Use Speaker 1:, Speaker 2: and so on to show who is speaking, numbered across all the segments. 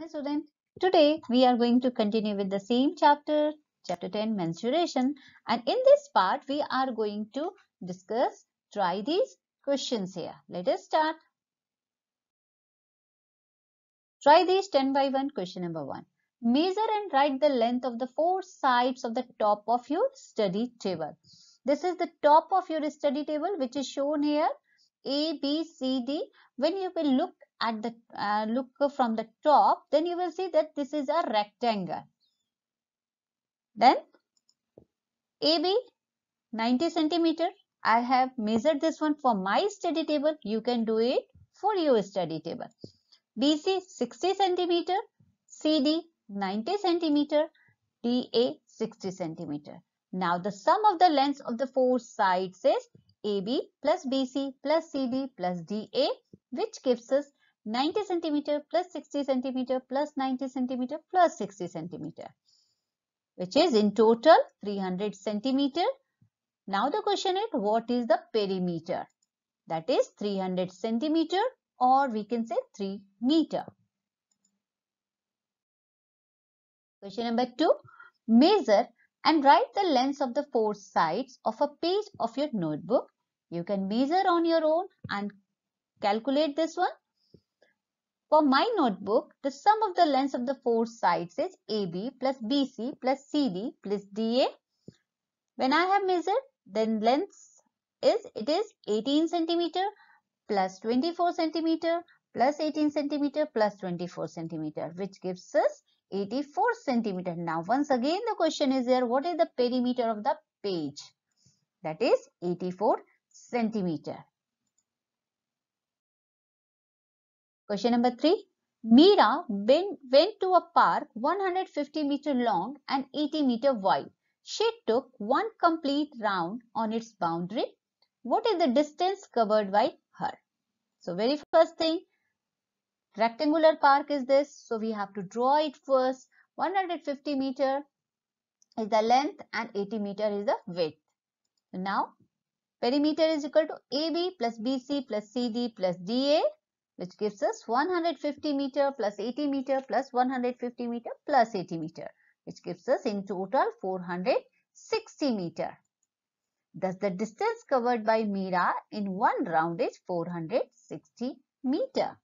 Speaker 1: Hi student, today we are going to continue with the same chapter, chapter 10 mensuration, and in this part we are going to try these questions here. Let us start. Try these 10 by 1. Question number 1. Measure and write the length of the four sides of the top of your study table. This is the top of your study table which is shown here. A, B, C, D. When you will look at the look from the top, then you will see that this is a rectangle. Then AB 90 centimeter. I have measured this one for my study table. You can do it for your study table. BC 60 centimeter, CD 90 centimeter, DA 60 centimeter. Now the sum of the lengths of the four sides is AB plus BC plus CD plus DA, which gives us 90 centimeter plus 60 centimeter plus 90 centimeter plus 60 centimeter, which is in total 300 centimeter. Now the question is, what is the perimeter? That is 300 centimeter, or we can say 3 meter. Question number 2. Measure and write the lengths of the four sides of a page of your notebook. You can measure on your own and calculate this one. For my notebook, the sum of the lengths of the four sides is AB plus BC plus CD plus DA. When I have measured, then length is 18 centimeter plus 24 centimeter plus 18 centimeter plus 24 centimeter, which gives us 84 centimeter. Now once again the question is there, what is the perimeter of the page? That is 84 centimeter. Question number 3. Meera went to a park 150 meter long and 80 meter wide. She took one complete round on its boundary. What is the distance covered by her? So very first thing, rectangular park is this. So we have to draw it first. 150 meter is the length and 80 meter is the width. Now perimeter is equal to AB plus BC plus CD plus DA, which gives us 150 meter plus 80 meter plus 150 meter plus 80 meter, which gives us in total 460 meter. Thus the distance covered by Meera in one round is 460 meter.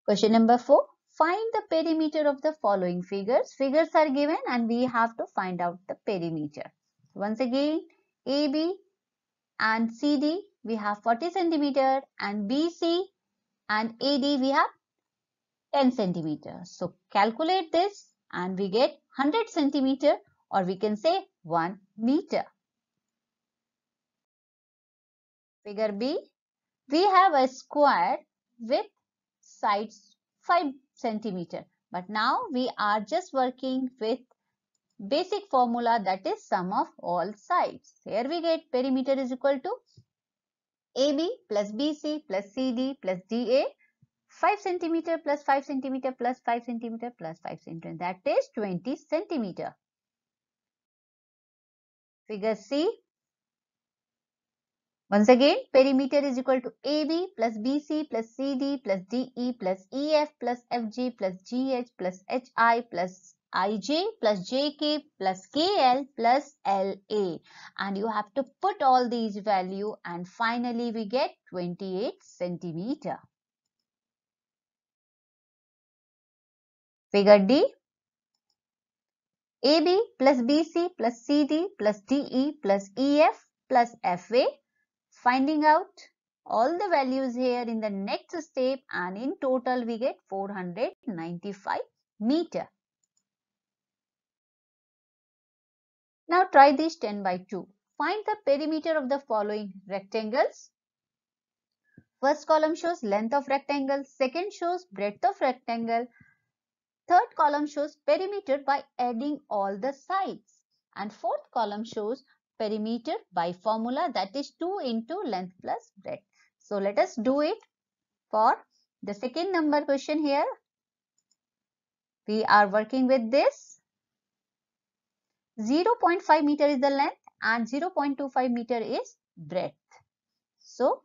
Speaker 1: Question number 4. Find the perimeter of the following figures. Figures are given and we have to find out the perimeter. Once again, AB and CD we have 40 centimeter and BC and AD we have 10 centimeter. So calculate this and we get 100 centimeter, or we can say 1 meter. Figure B, we have a square with sides 5 centimeter, but now we are just working with basic formula, that is sum of all sides. Here we get perimeter is equal to AB plus BC plus CD plus DA, 5 centimeter plus 5 centimeter plus 5 centimeter plus 5 centimeter, that is 20 centimeter. Figure C. Once again, perimeter is equal to AB plus BC plus CD plus DE plus EF plus FG plus GH plus HI plus IJ plus JK plus KL plus LA. And you have to put all these values and finally we get 28 centimeter. Figure D. AB plus BC plus CD plus DE plus EF plus FA. Finding out all the values here in the next step, and in total we get 495 meter. Now try this 10 by 2. Find the perimeter of the following rectangles. First column shows length of rectangle, second shows breadth of rectangle, third column shows perimeter by adding all the sides, and fourth column shows perimeter by formula, that is 2 into length plus breadth. So let us do it for the second number question here. We are working with this. 0.5 meter is the length and 0.25 meter is breadth. So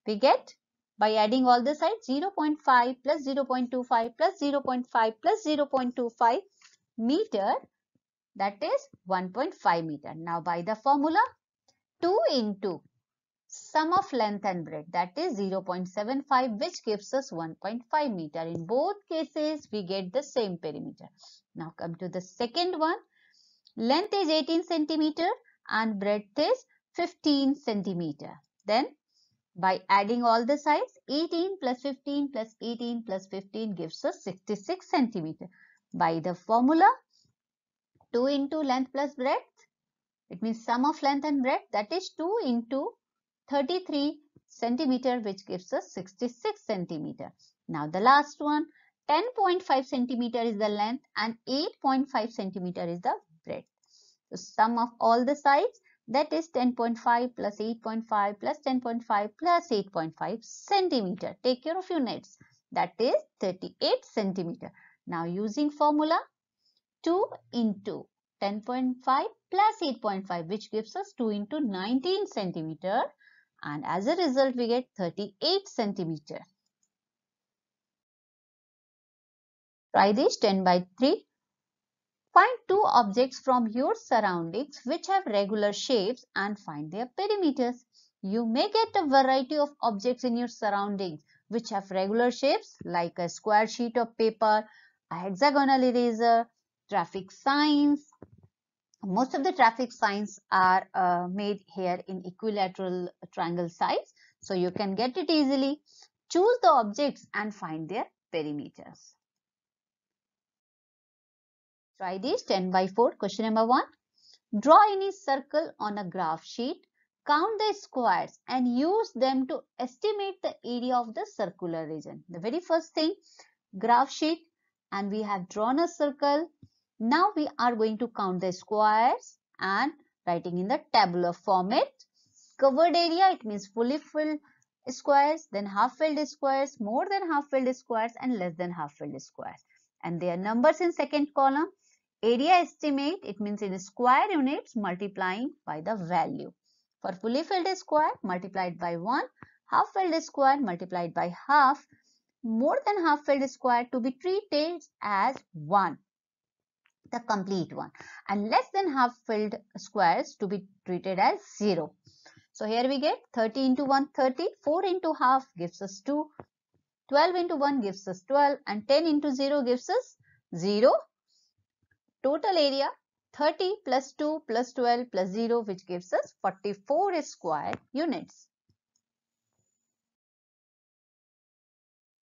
Speaker 1: we get By adding all the sides, 0.5 plus 0.25 plus 0.5 plus 0.25 meter, that is 1.5 meter. Now by the formula, 2 into sum of length and breadth, that is 0.75, which gives us 1.5 meter. In both cases, we get the same perimeter. Now come to the second one. Length is 18 centimeter and breadth is 15 centimeter. Then by adding all the sides, 18 plus 15 plus 18 plus 15 gives us 66 centimeter. By the formula, 2 into length plus breadth, it means sum of length and breadth, that is 2 into 33 centimeter, which gives us 66 centimeter. Now the last one, 10.5 centimeter is the length and 8.5 centimeter is the breadth. So sum of all the sides, that is 10.5 plus 8.5 plus 10.5 plus 8.5 centimeter. Take care of your nets. That is 38 centimeter. Now using formula, 2 into 10.5 plus 8.5, which gives us 2 into 19 centimeter, and as a result we get 38 centimeter. Try this 10 by 3. Find two objects from your surroundings which have regular shapes and find their perimeters. You may get a variety of objects in your surroundings which have regular shapes like a square sheet of paper, a hexagonal eraser, traffic signs. Most of the traffic signs are made here in equilateral triangle size, so you can get it easily. Choose the objects and find their perimeters. Try this 10 by 4. Question number 1. Draw any circle on a graph sheet, count the squares and use them to estimate the area of the circular region. The very first thing, graph sheet, and we have drawn a circle. Now we are going to count the squares and writing in the tabular format. Covered area, it means fully filled squares, then half filled squares, more than half filled squares and less than half filled squares. And their numbers in second column. Area estimate, it means in square units multiplying by the value. For fully filled square, multiplied by 1, half filled square multiplied by half, more than half filled square to be treated as 1, the complete one, and less than half filled squares to be treated as 0. So here we get 30 into 1, 30, 4 into half gives us 2, 12 into 1 gives us 12, and 10 into 0 gives us 0. Total area 30 plus 2 plus 12 plus 0, which gives us 44 square units.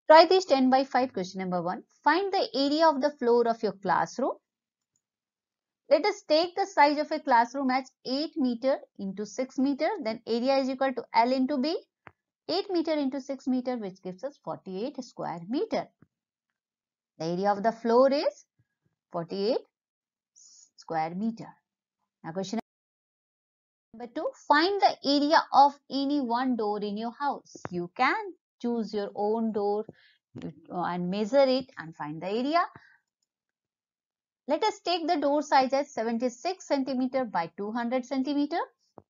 Speaker 1: Try this 10 by 5. Question number 1. Find the area of the floor of your classroom. Let us take the size of a classroom as 8 meter into 6 meter. Then area is equal to L into B. 8 meter into 6 meter, which gives us 48 square meter. The area of the floor is 48 square meter. Now question number 2, find the area of any one door in your house. You can choose your own door and measure it and find the area. Let us take the door size as 76 centimeter by 200 centimeter.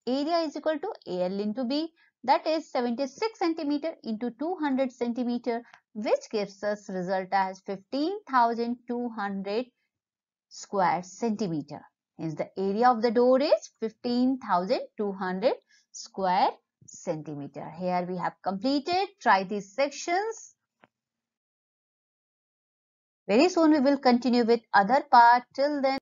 Speaker 1: Area is equal to AL into B, that is 76 centimeter into 200 centimeter, which gives us result as 15,200 square centimeter. Hence the area of the door is 15,200 square centimeter. Here we have completed. Try these sections. Very soon we will continue with other part. Till then.